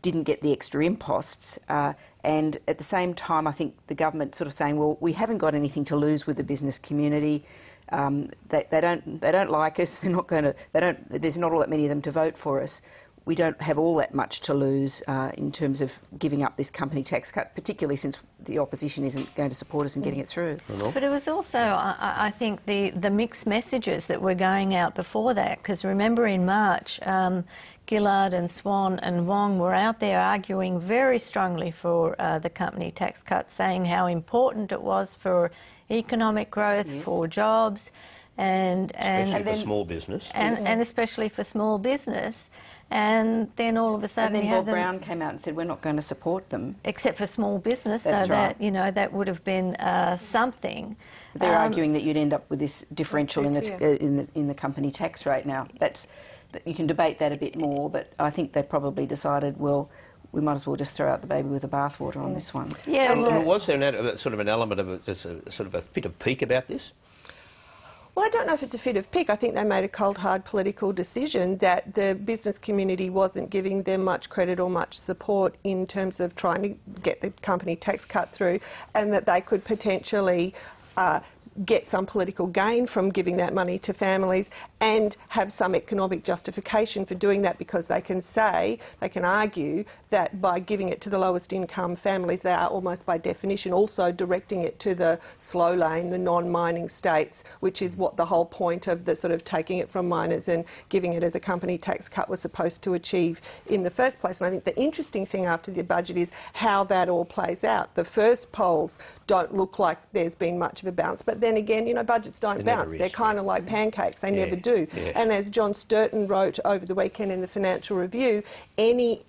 didn't get the extra imposts. And at the same time, I think the government sort of saying, well, we haven't got anything to lose with the business community. They don't like us. They're not going to. There's not all that many of them to vote for us. We don't have all that much to lose in terms of giving up this company tax cut, particularly since the opposition isn't going to support us in getting it through. But it was also, I think, the mixed messages that were going out before that, because remember in March, Gillard and Swan and Wong were out there arguing very strongly for the company tax cut, saying how important it was for economic growth, for jobs, and especially for small business. And especially for small business. And then all of a sudden, and then Bob Brown came out and said, "We're not going to support them, except for small business." That's so right. that that would have been something. They're arguing that you'd end up with this differential in the company tax rate. Now, you can debate that a bit more, but I think they probably decided, well, we might as well just throw out the baby with the bathwater on this one. Yeah. And was there sort of an element of sort of a fit of pique about this? Well, I don't know if it's a fit of pique. I think they made a cold, hard political decision that the business community wasn't giving them much credit or much support in terms of trying to get the company tax cut through, and that they could potentially get some political gain from giving that money to families and have some economic justification for doing that, because they can argue that by giving it to the lowest income families, they are almost by definition also directing it to the slow lane, the non-mining states, which is what the whole point of the sort of taking it from miners and giving it as a company tax cut was supposed to achieve in the first place. And I think the interesting thing after the budget is how that all plays out. The first polls don't look like there's been much of a bounce, but then again, you know, budgets don't bounce. They're kind of like pancakes. They never do. Yeah. And as John Sturton wrote over the weekend in the Financial Review, any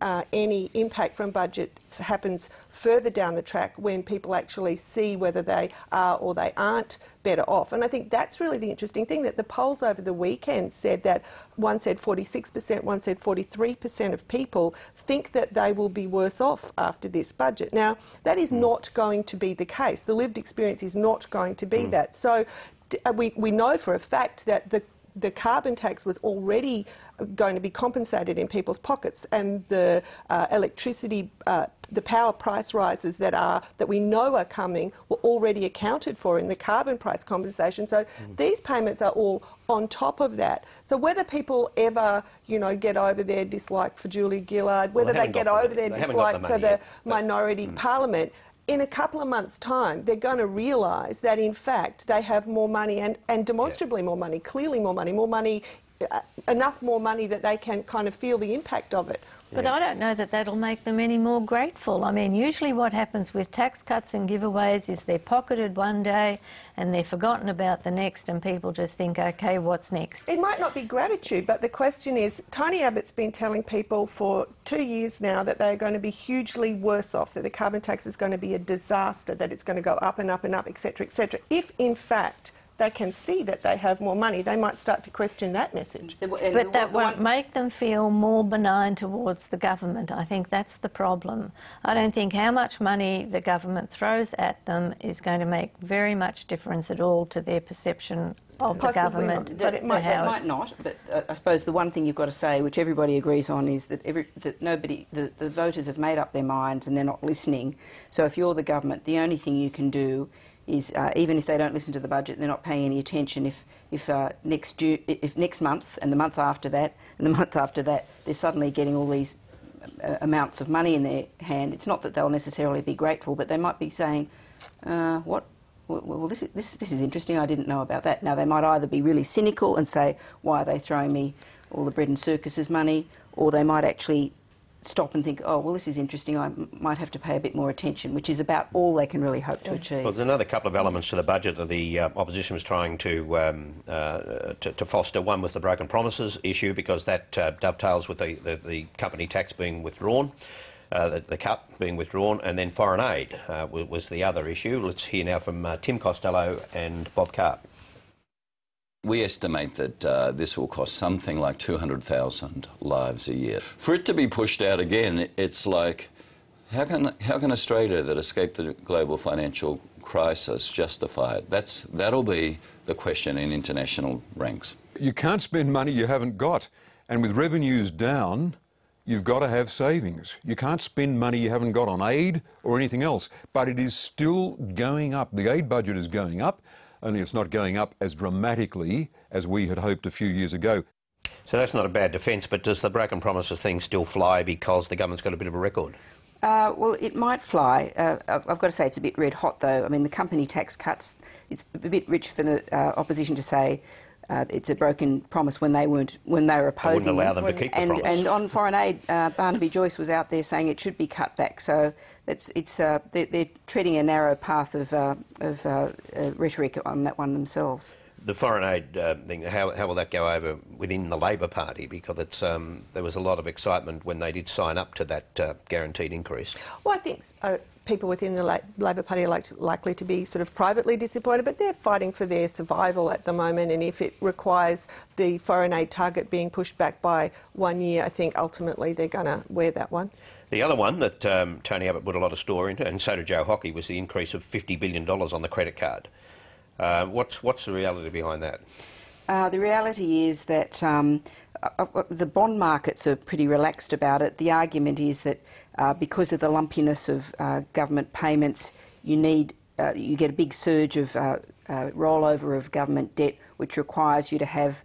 impact from budgets happens further down the track when people actually see whether they are or they aren't better off. And I think that's really the interesting thing, that the polls over the weekend said that one said 46%, one said 43% of people think that they will be worse off after this budget. Now, that is not going to be the case. The lived experience is not going to be that. So we know for a fact that the carbon tax was already going to be compensated in people's pockets, and the electricity, the power price rises that we know are coming were already accounted for in the carbon price compensation. So these payments are all on top of that. So whether people ever, get over their dislike for Julia Gillard, whether they get over their dislike for the minority parliament, in a couple of months' time, they're going to realise that, in fact, they have more money and demonstrably more money, clearly more money, enough more money that they can kind of feel the impact of it. But I don't know that that'll make them any more grateful. I mean, usually what happens with tax cuts and giveaways is they're pocketed one day and they're forgotten about the next, and people just think, OK, what's next? It might not be gratitude, but the question is, Tony Abbott's been telling people for 2 years now that they're going to be hugely worse off, that the carbon tax is going to be a disaster, that it's going to go up and up and up, etc., etc. If, in fact, they can see that they have more money, they might start to question that message. But that won't make them feel more benign towards the government. I think that's the problem. I don't think how much money the government throws at them is going to make very much difference at all to their perception of the government. But it might not. But I suppose the one thing you've got to say, which everybody agrees on, is that the voters have made up their minds and they're not listening. So if you're the government, the only thing you can do is, even if they don't listen to the budget, they're not paying any attention. If next month and the month after that and the month after that, they're suddenly getting all these amounts of money in their hand, it's not that they'll necessarily be grateful, but they might be saying, "What? Well, this is interesting. I didn't know about that." Now, they might either be really cynical and say, "Why are they throwing me all the bread and circuses money?" or they might actually stop and think, "Oh, well, this is interesting, I might have to pay a bit more attention," which is about all they can really hope to achieve. Well, there's another couple of elements to the budget that the opposition was trying to foster. One was the broken promises issue, because that dovetails with the company tax being withdrawn, the cut being withdrawn, and then foreign aid was the other issue. Let's hear now from Tim Costello and Bob Carp. We estimate that this will cost something like 200,000 lives a year. For it to be pushed out again, it's like, how can Australia, that escaped the global financial crisis, justify it? That'll be the question in international ranks. You can't spend money you haven't got, and with revenues down, you've got to have savings. You can't spend money you haven't got on aid or anything else, but it is still going up. The aid budget is going up, only it's not going up as dramatically as we had hoped a few years ago. So that's not a bad defence, but does the broken promises thing still fly because the government's got a bit of a record? Well, it might fly. I've got to say it's a bit red hot, though. I mean, the company tax cuts, it's a bit rich for the opposition to say it's a broken promise when they were opposing it. Wouldn't allow them to keep the promise. And on foreign aid, Barnaby Joyce was out there saying it should be cut back. So they're treading a narrow path of rhetoric on that one themselves. The foreign aid thing, how will that go over within the Labor Party? Because it's, there was a lot of excitement when they did sign up to that guaranteed increase. Well, I think people within the Labor Party are likely to be sort of privately disappointed, but they're fighting for their survival at the moment, and if it requires the foreign aid target being pushed back by 1 year, I think ultimately they're going to wear that one. The other one that Tony Abbott put a lot of store into, and so did Joe Hockey, was the increase of $50 billion on the credit card. What's the reality behind that? The reality is that the bond markets are pretty relaxed about it. The argument is that because of the lumpiness of government payments, you get a big surge of rollover of government debt, which requires you to have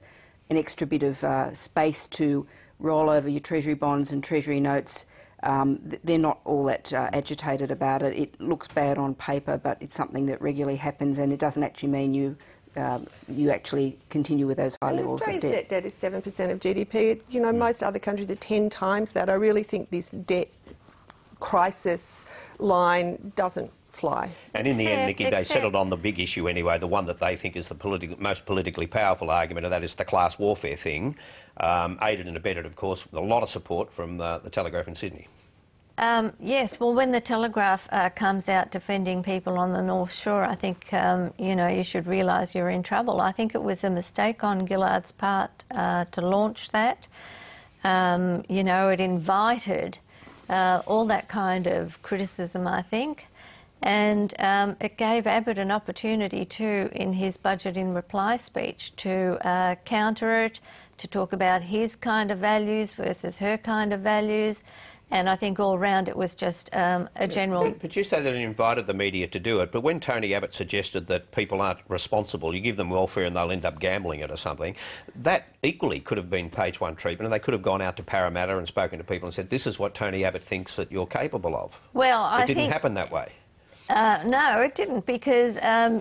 an extra bit of space to roll over your Treasury bonds and Treasury notes. They're not all that agitated about it. It looks bad on paper, but it's something that regularly happens, and it doesn't actually mean you actually continue with those high levels of debt. Australia's net debt is 7% of GDP. You know, most other countries are 10 times that. I really think this debt crisis line doesn't fly. And in the end, Nikki, they settled on the big issue anyway, the one that they think is the most politically powerful argument, and that is the class warfare thing, aided and abetted, of course, with a lot of support from the Telegraph in Sydney. Yes, well, when the Telegraph comes out defending people on the North Shore, I think, you know, you should realise you're in trouble. I think it was a mistake on Gillard's part to launch that. You know, it invited all that kind of criticism, I think, and it gave Abbott an opportunity too, in his budget in reply speech, to counter it, to talk about his kind of values versus her kind of values. And I think all round it was just a general... But you say that it invited the media to do it, but when Tony Abbott suggested that people aren't responsible, you give them welfare and they'll end up gambling it or something, that equally could have been page one treatment, and they could have gone out to Parramatta and spoken to people and said, this is what Tony Abbott thinks that you're capable of. Well, It didn't happen that way. No, it didn't, because,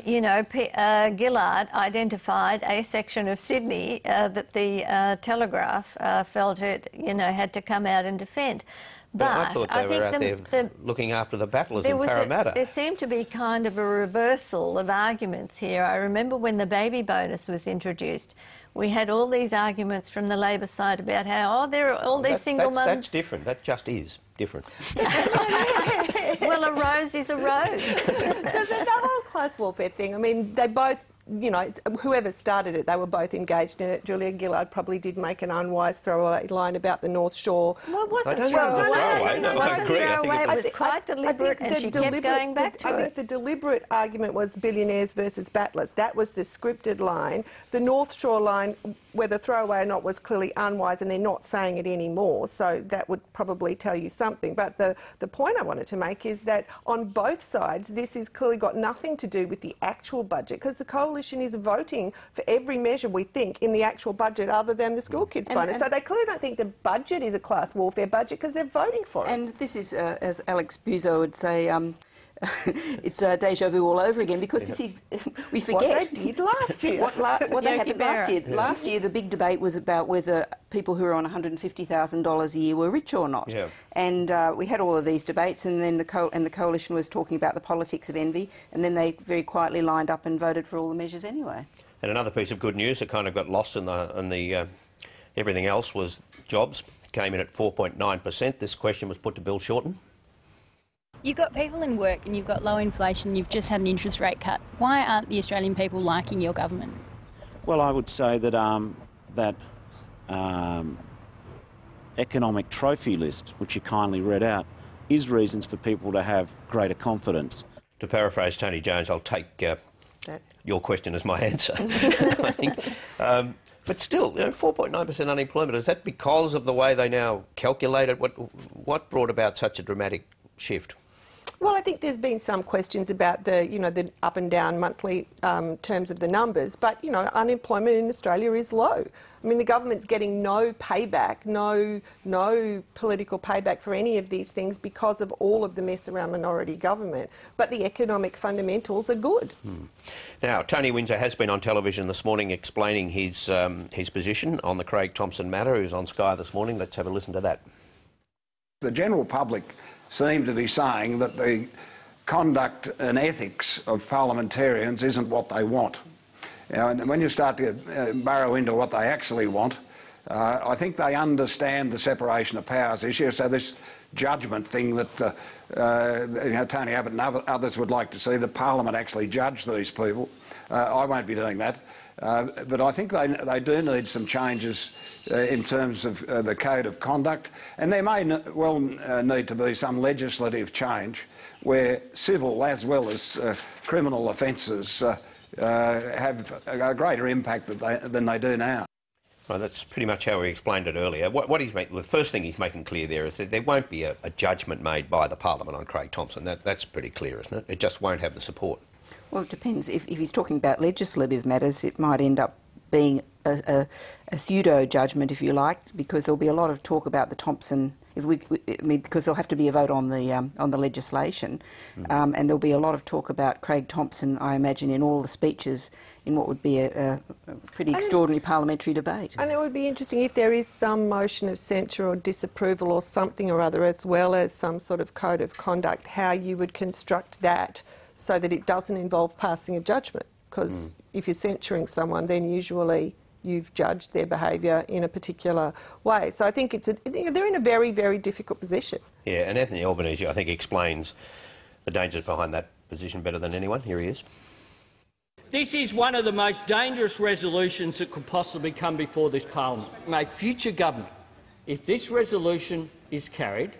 you know, Gillard identified a section of Sydney that the Telegraph felt it, you know, had to come out and defend. But I thought they were out there looking after the battlers in Parramatta. There seemed to be kind of a reversal of arguments here. I remember when the baby bonus was introduced, we had all these arguments from the Labor side about how, oh, there are all these single mums... That's different. That just is different. Well, a rose is a rose. The whole class warfare thing, I mean, they both, you know, whoever started it, they were both engaged in it. Julia Gillard probably did make an unwise throwaway line about the North Shore. Well, it wasn't throwaway. No, I agree. It was quite deliberate, and she kept going back to it. I think the deliberate argument was billionaires versus battlers. That was the scripted line. The North Shore line, whether throwaway or not, was clearly unwise, and they're not saying it anymore, so that would probably tell you something. But the point I wanted to make is that on both sides, this has clearly got nothing to do with the actual budget, because the coalition is voting for every measure, we think, in the actual budget other than the school kids bonus. So they clearly don't think the budget is a class warfare budget because they're voting for it. And this is, as Alex Buzo would say, it's deja vu all over again, because we forget what they did last year. what they happened last year. Last year, the big debate was about whether people who are on $150,000 a year were rich or not. Yeah. And we had all of these debates, and then the coalition was talking about the politics of envy, and then they very quietly lined up and voted for all the measures anyway. And another piece of good news that kind of got lost in the everything else was jobs came in at 4.9%. This question was put to Bill Shorten. You've got people in work and you've got low inflation, you've just had an interest rate cut. Why aren't the Australian people liking your government? Well, I would say that economic trophy list, which you kindly read out, is reasons for people to have greater confidence. To paraphrase Tony Jones, I'll take your question as my answer, I think. But still, 4.9% unemployment, is that because of the way they now calculate it? What brought about such a dramatic shift? Well, I think there's been some questions about the up and down monthly terms of the numbers, but, unemployment in Australia is low. I mean, the government's getting no payback, no political payback for any of these things because of all of the mess around minority government. But the economic fundamentals are good. Now, Tony Windsor has been on television this morning explaining his position on the Craig Thomson matter. He was on Sky this morning. Let's have a listen to that. The general public seem to be saying that the conduct and ethics of parliamentarians isn't what they want. And when you start to burrow into what they actually want, I think they understand the separation of powers issue. So this judgment thing that Tony Abbott and others would like to see, the Parliament actually judge these people. I won't be doing that. But I think they do need some changes in terms of the code of conduct, and there may well need to be some legislative change where civil as well as criminal offences have a greater impact than they do now. Well, that's pretty much how he explained it earlier. The first thing he's making clear there is that there won't be a judgment made by the Parliament on Craig Thomson. That's pretty clear, isn't it? It just won't have the support. Well, it depends. If he's talking about legislative matters, it might end up being a pseudo-judgment, if you like, because there'll be a lot of talk about the Thomson, because there'll have to be a vote on the legislation, and there'll be a lot of talk about Craig Thomson, I imagine, in all the speeches in what would be a pretty extraordinary parliamentary debate. And it would be interesting if there is some motion of censure or disapproval or something or other, as well as some sort of code of conduct, how you would construct that so that it doesn't involve passing a judgment. Because if you're censuring someone, then usually you've judged their behaviour in a particular way. So I think they're in a very, very difficult position. Yeah, and Anthony Albanese, I think, explains the dangers behind that position better than anyone. Here he is. This is one of the most dangerous resolutions that could possibly come before this parliament. A future government, if this resolution is carried,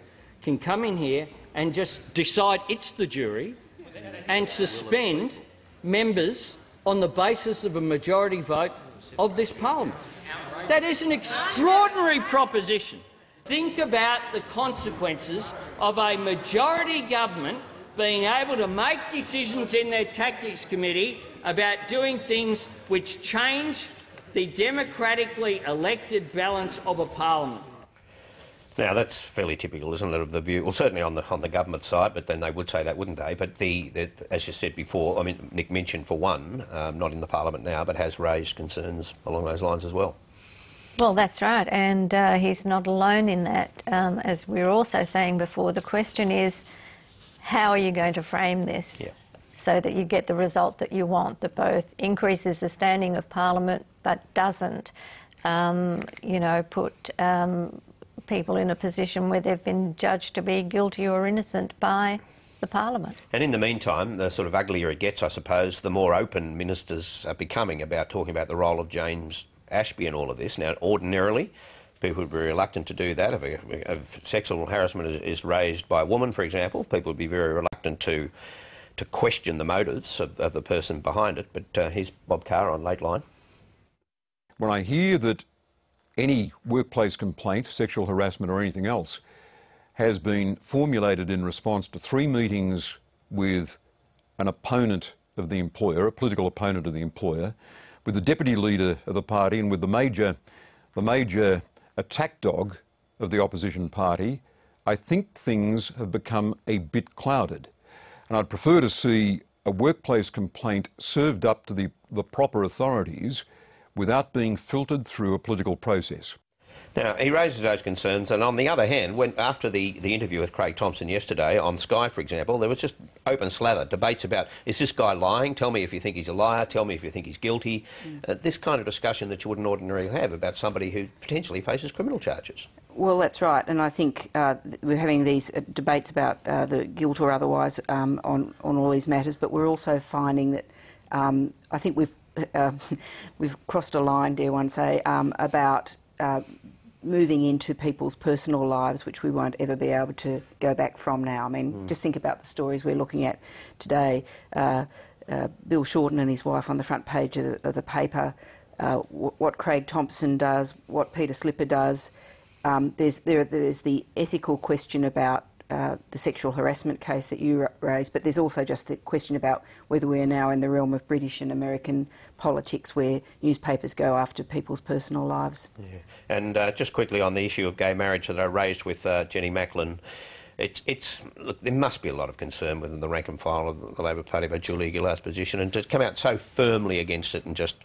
can come in here and just decide it's the jury and suspend members on the basis of a majority vote of this parliament. That is an extraordinary proposition. Think about the consequences of a majority government being able to make decisions in their tactics committee about doing things which change the democratically elected balance of a parliament. Now, that's fairly typical, isn't it, of the view? Well, certainly on the government side, but then they would say that, wouldn't they? But as you said before, I mean, Nick Minchin, for one, not in the parliament now, but has raised concerns along those lines as well. Well, that's right, and he's not alone in that. As we were also saying before, the question is, how are you going to frame this so that you get the result that you want, that both increases the standing of Parliament but doesn't, put people in a position where they've been judged to be guilty or innocent by the Parliament. And in the meantime, the sort of uglier it gets, I suppose, the more open ministers are becoming about talking about the role of James Ashby in all of this. Now, ordinarily, people would be reluctant to do that. If sexual harassment is raised by a woman, for example, people would be very reluctant to question the motives of the person behind it. But here's Bob Carr on Lateline. When I hear that any workplace complaint, sexual harassment or anything else, has been formulated in response to 3 meetings with an opponent of the employer, a political opponent of the employer, with the deputy leader of the party and with the major attack dog of the opposition party, I think things have become a bit clouded. And I'd prefer to see a workplace complaint served up to the proper authorities without being filtered through a political process. Now, he raises those concerns, and on the other hand, after the interview with Craig Thompson yesterday on Sky, for example, there was just open slather, debates about, is this guy lying? Tell me if you think he's a liar, tell me if you think he's guilty. This kind of discussion that you wouldn't ordinarily have about somebody who potentially faces criminal charges. Well, that's right, and I think we're having these debates about the guilt or otherwise on all these matters, but we're also finding that I think we've crossed a line, dare one say, about moving into people's personal lives, which we won't ever be able to go back from now. I mean, just think about the stories we're looking at today. Bill Shorten and his wife on the front page of the paper, what Craig Thompson does, what Peter Slipper does. There's the ethical question about the sexual harassment case that you raised, but there's also just the question about whether we are now in the realm of British and American politics where newspapers go after people's personal lives. Yeah. And just quickly on the issue of gay marriage that I raised with Jenny Macklin, look, there must be a lot of concern within the rank and file of the Labor Party about Julia Gillard's position, and to come out so firmly against it and just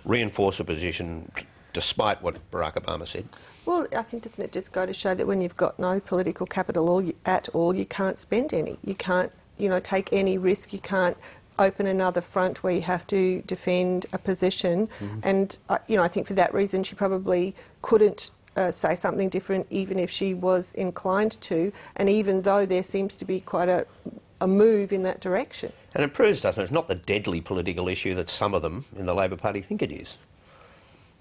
reinforce a position despite what Barack Obama said. Well, I think, doesn't it just go to show that when you've got no political capital at all, you can't spend any. You can't, take any risk. You can't open another front where you have to defend a position. And, I think for that reason she probably couldn't say something different even if she was inclined to, and even though there seems to be quite a move in that direction. And it proves, doesn't it, it's not the deadly political issue that some of them in the Labor Party think it is.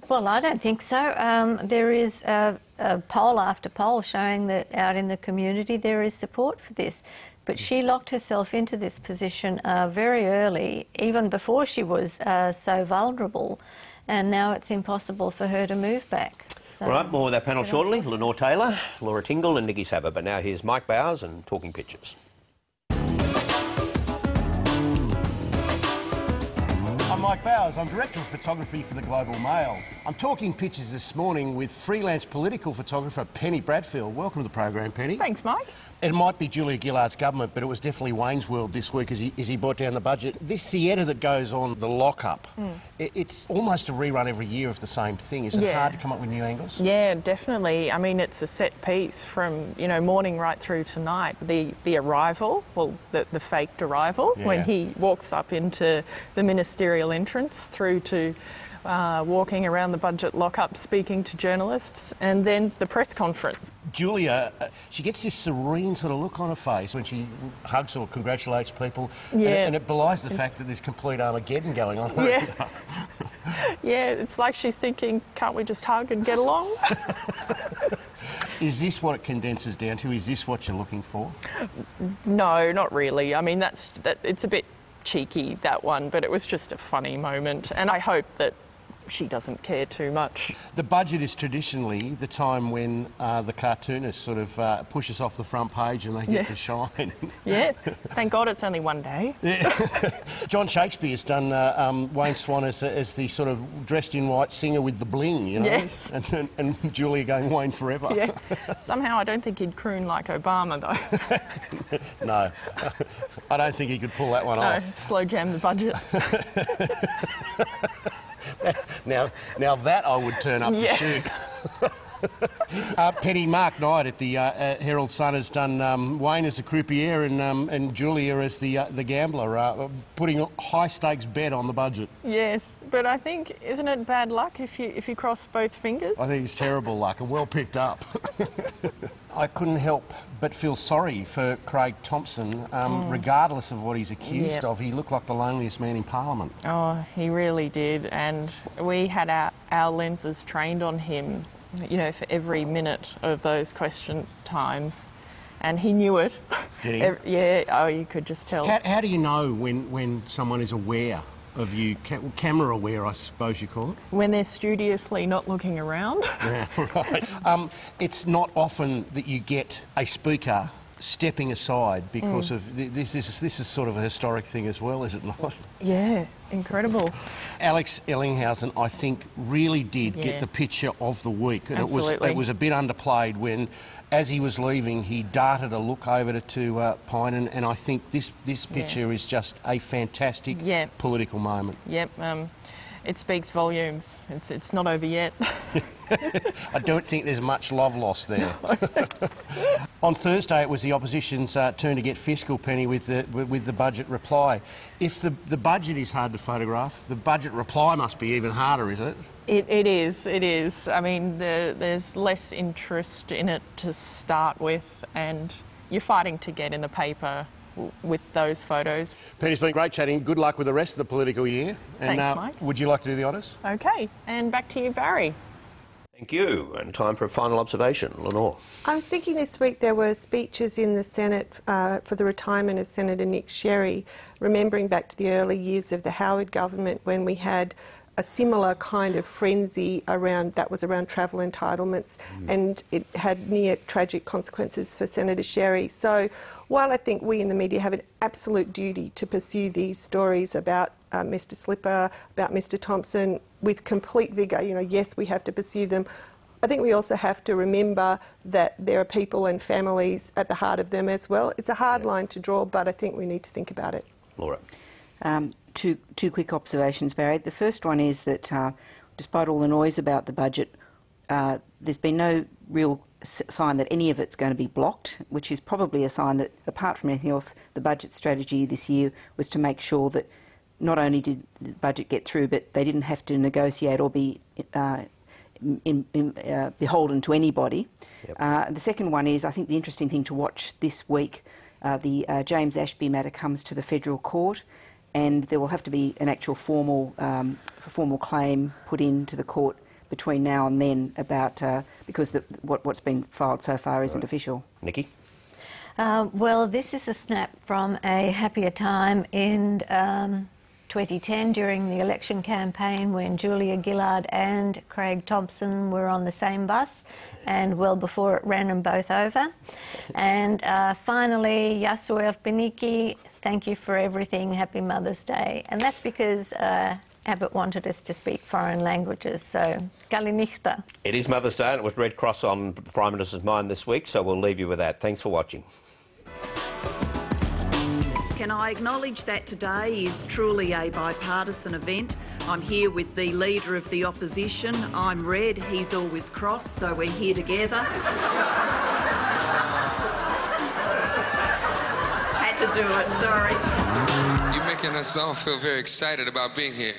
Well, I don't think so. There is a poll after poll showing that out in the community there is support for this. But she locked herself into this position very early, even before she was so vulnerable, and now it's impossible for her to move back. So, all right, more with our panel shortly. Lenore Taylor, Laura Tingle and Nikki Saber. But now here's Mike Bowers and Talking Pictures. I'm Mike Bowers. I'm Director of Photography for the Global Mail. I'm talking pictures this morning with freelance political photographer Penny Bradfield. Welcome to the program, Penny. Thanks, Mike. It might be Julia Gillard's government, but it was definitely Wayne's World this week as he brought down the budget. This theatre that goes on, the lockup, it's almost a rerun every year of the same thing. Is it hard to come up with new angles? Yeah, definitely. I mean, it's a set piece from, morning right through to night. The arrival, well, the faked arrival, when he walks up into the ministerial entrance through to walking around the budget lockup speaking to journalists, and then the press conference. Julia, she gets this serene sort of look on her face when she hugs or congratulates people, Yeah. and it belies the fact that there's complete Armageddon going on. Yeah. Yeah, it's like she's thinking, can't we just hug and get along? Is this what it condenses down to? Is this what you're looking for? No, not really. I mean, it's a bit cheeky, that one, but it was just a funny moment, and I hope that she doesn't care too much. The budget is traditionally the time when the cartoonists sort of push us off the front page and they get to shine. Yeah, thank God it's only one day. John Shakespeare's done Wayne Swan as the sort of dressed in white singer with the bling, you know? Yes. And Julia going Wayne forever. Yeah. Somehow I don't think he'd croon like Obama, though. No, I don't think he could pull that one off. Slow jam the budget. Now that I would turn up to shoot. Penny, Mark Knight at the Herald Sun has done Wayne as the croupier and Julia as the gambler, putting a high stakes bet on the budget. Yes, but I think, isn't it bad luck if you cross both fingers? I think it's terrible luck and well picked up. I couldn't help but feel sorry for Craig Thompson, regardless of what he's accused of. He looked like the loneliest man in Parliament. Oh, he really did, and we had our lenses trained on him, you know, for every minute of those question times, and he knew it. Did he? Yeah, oh, you could just tell. How do you know when someone is aware of you, camera aware, I suppose you call it? When they're studiously not looking around. Yeah, right. It's not often that you get a speaker stepping aside because of this is sort of a historic thing as well, is it not? Yeah, incredible. Alex Ellinghausen, I think, really did get the picture of the week, and Absolutely. it was a bit underplayed when, as he was leaving, he darted a look over to Pyne, and I think this picture is just a fantastic political moment. Yep, it speaks volumes. It's not over yet. I don't think there's much love lost there. On Thursday, it was the opposition's turn to get fiscal, Penny, with the budget reply. If the budget is hard to photograph, the budget reply must be even harder, is it? It is. I mean, there's less interest in it to start with, and you're fighting to get in the paper with those photos. Penny, it's been great chatting. Good luck with the rest of the political year. And, Thanks, Mike. Would you like to do the honours? Okay, and back to you, Barry. Thank you. And time for a final observation. Lenore. I was thinking this week there were speeches in the Senate for the retirement of Senator Nick Sherry, remembering back to the early years of the Howard government when we had a similar kind of frenzy around travel entitlements, and it had near tragic consequences for Senator Sherry. So while I think we in the media have an absolute duty to pursue these stories about Mr Slipper, about Mr Thompson with complete vigour, you know, yes, we have to pursue them, I think we also have to remember that there are people and families at the heart of them as well. It's a hard line to draw, but I think we need to think about it. Laura. Two quick observations, Barry. The first one is that despite all the noise about the budget, there's been no real sign that any of it's going to be blocked, which is probably a sign that, apart from anything else, the budget strategy this year was to make sure that not only did the budget get through, but they didn't have to negotiate or be beholden to anybody. Yep. The second one is, I think the interesting thing to watch this week, the James Ashby matter comes to the Federal Court, and there will have to be an actual formal claim put into the court between now and then about because what's been filed so far isn't official. Nikki? Well, this is a snap from a happier time in 2010 during the election campaign when Julia Gillard and Craig Thompson were on the same bus, and well before it ran them both over. And finally, Yasuel Piniki, thank you for everything, happy Mother's Day. And that's because Abbott wanted us to speak foreign languages, so Kalinichta. It is Mother's Day and it was Red Cross on the Prime Minister's mind this week, so we'll leave you with that. Thanks for watching. Can I acknowledge that today is truly a bipartisan event. I'm here with the Leader of the Opposition. I'm red, he's always cross, so we're here together. Had to do it, sorry. You're making us all feel very excited about being here.